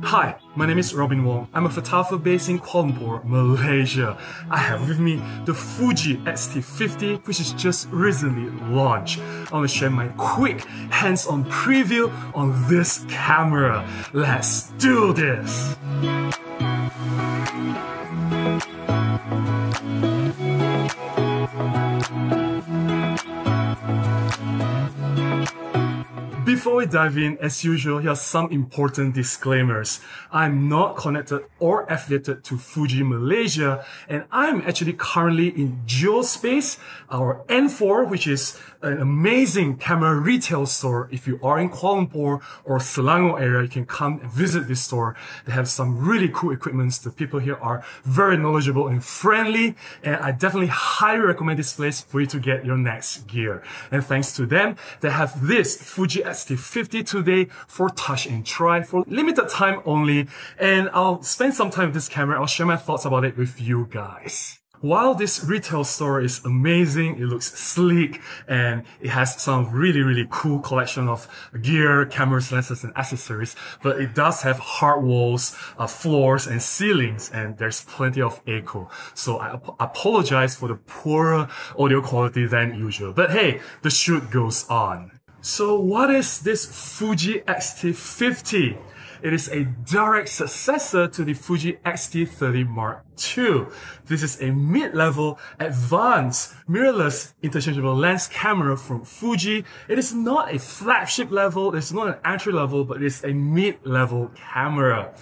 Hi, my name is Robin Wong. I'm a photographer based in Kuala Lumpur, Malaysia. I have with me the Fuji X-T50, which is just recently launched. I want to share my quick hands-on preview on this camera. Let's do this! Before we dive in, as usual, here are some important disclaimers. I'm not connected or affiliated to Fuji Malaysia, and I'm actually currently in Jiospace, our N4, which is an amazing camera retail store. If you are in Kuala Lumpur or Selangor area, you can come and visit this store. They have some really cool equipments. The people here are very knowledgeable and friendly, and I definitely highly recommend this place for you to get your next gear. And thanks to them, they have this Fuji X-T50 today for touch and try for limited time only, and I'll spend some time with this camera. I'll share my thoughts about it with you guys. While this retail store is amazing, it looks sleek, and it has some really cool collection of gear, cameras, lenses, and accessories, but it does have hard walls, floors, and ceilings, and there's plenty of echo. So I apologize for the poorer audio quality than usual. But hey, the shoot goes on. So what is this Fuji X-T50? It is a direct successor to the Fuji X-T30 Mark II. This is a mid-level, advanced, mirrorless interchangeable lens camera from Fuji. It is not a flagship level, it's not an entry level, but it is a mid-level camera.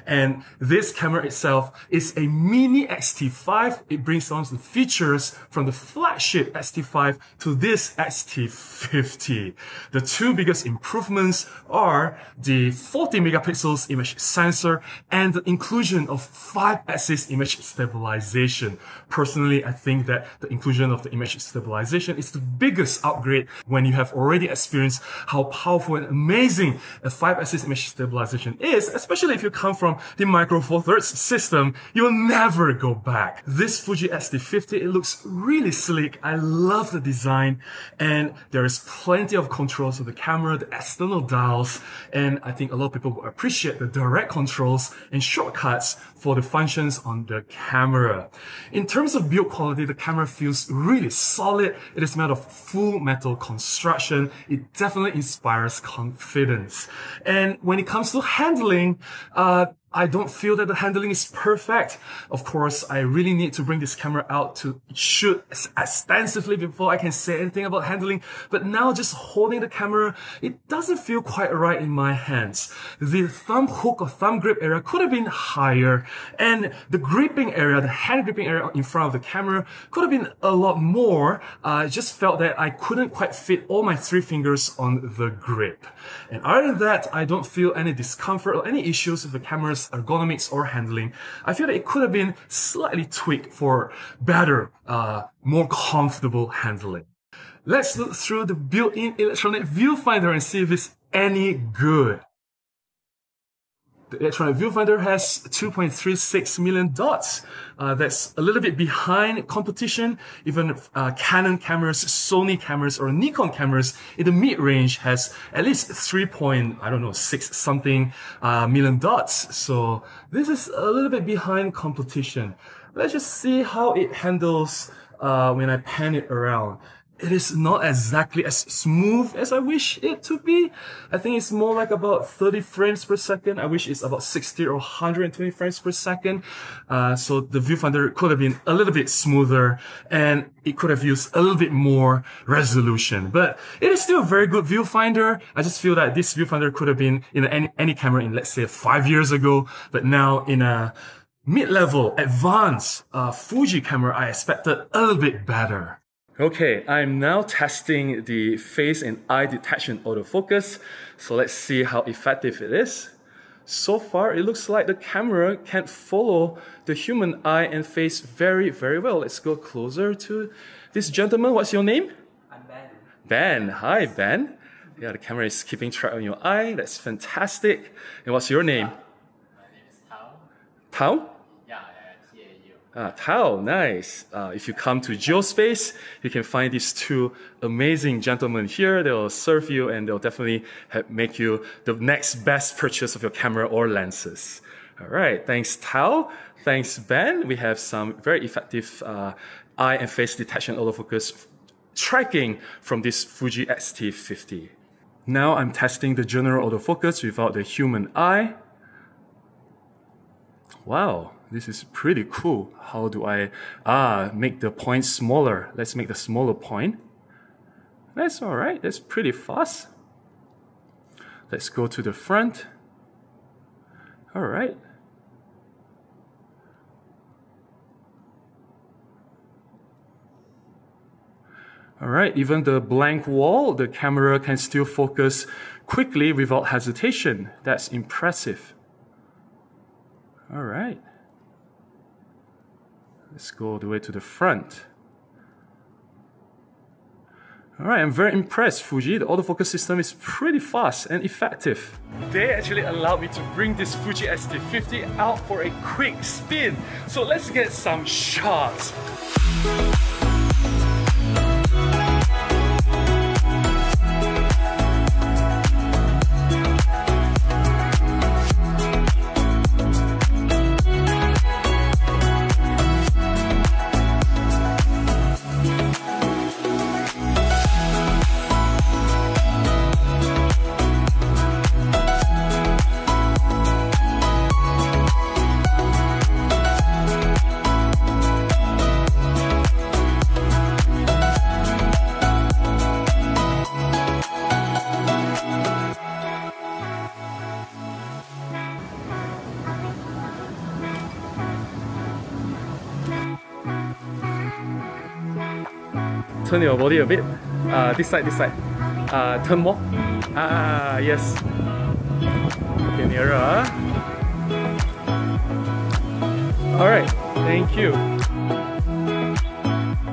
And this camera itself is a mini X-T5. It brings on the features from the flagship X-T5 to this X-T50. The two biggest improvements are the 40 megapixels image sensor and the inclusion of 5-axis image stabilization. Personally, I think that the inclusion of the image stabilization is the biggest upgrade when you have already experienced how powerful and amazing a 5-axis image stabilization is, especially if you come from the Micro Four Thirds system. You will never go back. This Fuji X-T50, it looks really sleek. I love the design, and there is plenty of controls of the camera, the external dials, and I think a lot of people will appreciate the direct controls and shortcuts for the functions on the camera. In terms of build quality, the camera feels really solid. It is made of full metal construction. It definitely inspires confidence. And when it comes to handling, I don't feel that the handling is perfect. Of course, I really need to bring this camera out to shoot extensively before I can say anything about handling. But now just holding the camera, it doesn't feel quite right in my hands. The thumb hook or thumb grip area could have been higher, and the gripping area, the hand gripping area in front of the camera could have been a lot more. I just felt that I couldn't quite fit all my 3 fingers on the grip. And other than that, I don't feel any discomfort or any issues with the camera's ergonomics or handling. I feel that it could have been slightly tweaked for better, more comfortable handling. Let's look through the built-in electronic viewfinder and see if it's any good. The electronic viewfinder has 2.36 million dots. That's a little bit behind competition. Even Canon cameras, Sony cameras, or Nikon cameras in the mid-range has at least 3.6 something million dots. So this is a little bit behind competition. Let's just see how it handles when I pan it around. It is not exactly as smooth as I wish it to be. I think it's more like about 30 frames per second. I wish it's about 60 or 120 frames per second. So the viewfinder could have been a little bit smoother, and it could have used a little bit more resolution. But it is still a very good viewfinder. I just feel that this viewfinder could have been in any camera in, let's say, 5 years ago, but now in a mid-level, advanced Fuji camera, I expected a little bit better. Okay, I'm now testing the face and eye detection autofocus. So let's see how effective it is. So far, it looks like the camera can follow the human eye and face very well. Let's go closer to this gentleman. What's your name? I'm Ben. Ben. Hi, Ben. Yeah, the camera is keeping track on your eye. That's fantastic. And what's your name? My name is Tao. Tao? Yeah, T-A-U. Tao, nice. If you come to Jiospace, you can find these two amazing gentlemen here. They'll serve you and they'll definitely make you the next best purchase of your camera or lenses. All right, thanks Tao. Thanks Ben. We have some very effective eye and face detection autofocus tracking from this Fuji X-T50. Now I'm testing the general autofocus without the human eye. Wow, this is pretty cool. How do I make the point smaller? Let's make the smaller point. That's all right. That's pretty fast. Let's go to the front. All right. All right, even the blank wall, the camera can still focus quickly without hesitation. That's impressive. All right. Let's go all the way to the front. All right, I'm very impressed, Fuji. The autofocus system is pretty fast and effective. They actually allowed me to bring this Fuji X-T50 out for a quick spin. So let's get some shots. Turn your body a bit. This side, this side. Turn more. Yes. Okay, nearer. Alright, thank you.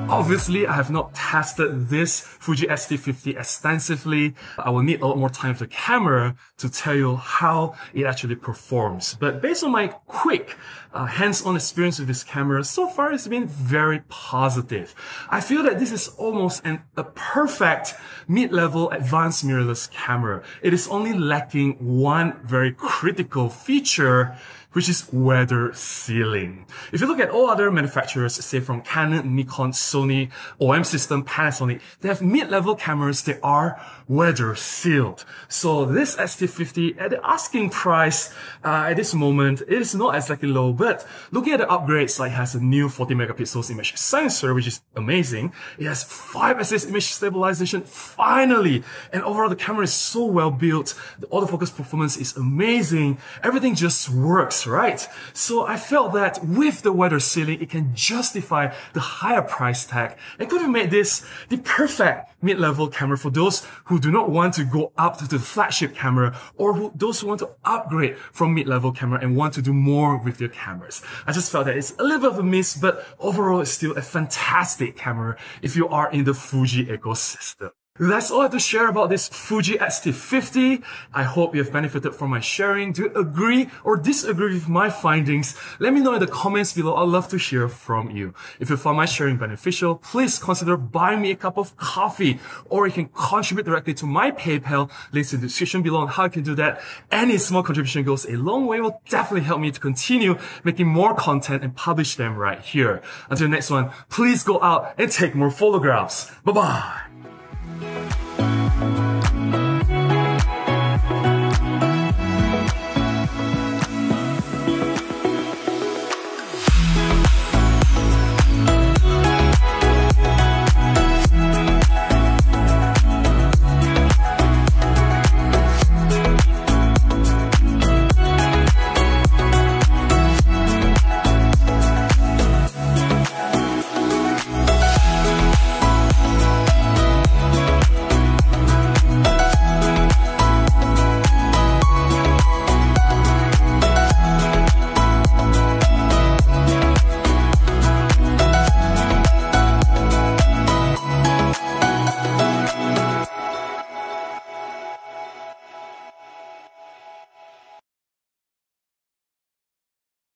Obviously, I have not tested this Fuji X-T50 extensively. I will need a lot more time with the camera to tell you how it actually performs. But based on my quick hands-on experience with this camera, so far it's been very positive. I feel that this is almost a perfect mid-level advanced mirrorless camera. It is only lacking one very critical feature, which is weather sealing. If you look at all other manufacturers, say from Canon, Nikon, Sony, OM System, Panasonic, they have mid-level cameras that are weather sealed. So this X-T50 at the asking price at this moment, it is not exactly low, but looking at the upgrades, like it has a new 40 megapixels image sensor, which is amazing. It has 5-axis image stabilization, finally. And overall, the camera is so well built. The autofocus performance is amazing. Everything just works, right? So I felt that with the weather sealing, it can justify the higher price tag and could have made this the perfect mid-level camera for those who do not want to go up to the flagship camera, or those who want to upgrade from mid-level camera and want to do more with their cameras. I just felt that it's a little bit of a miss, but overall it's still a fantastic camera if you are in the Fuji ecosystem. That's all I have to share about this Fuji X-T50. I hope you have benefited from my sharing. Do you agree or disagree with my findings? Let me know in the comments below. I'd love to hear from you. If you found my sharing beneficial, please consider buying me a cup of coffee, or you can contribute directly to my PayPal. Links in the description below on how you can do that. Any small contribution goes a long way. It will definitely help me to continue making more content and publish them right here. Until the next one, please go out and take more photographs. Bye-bye.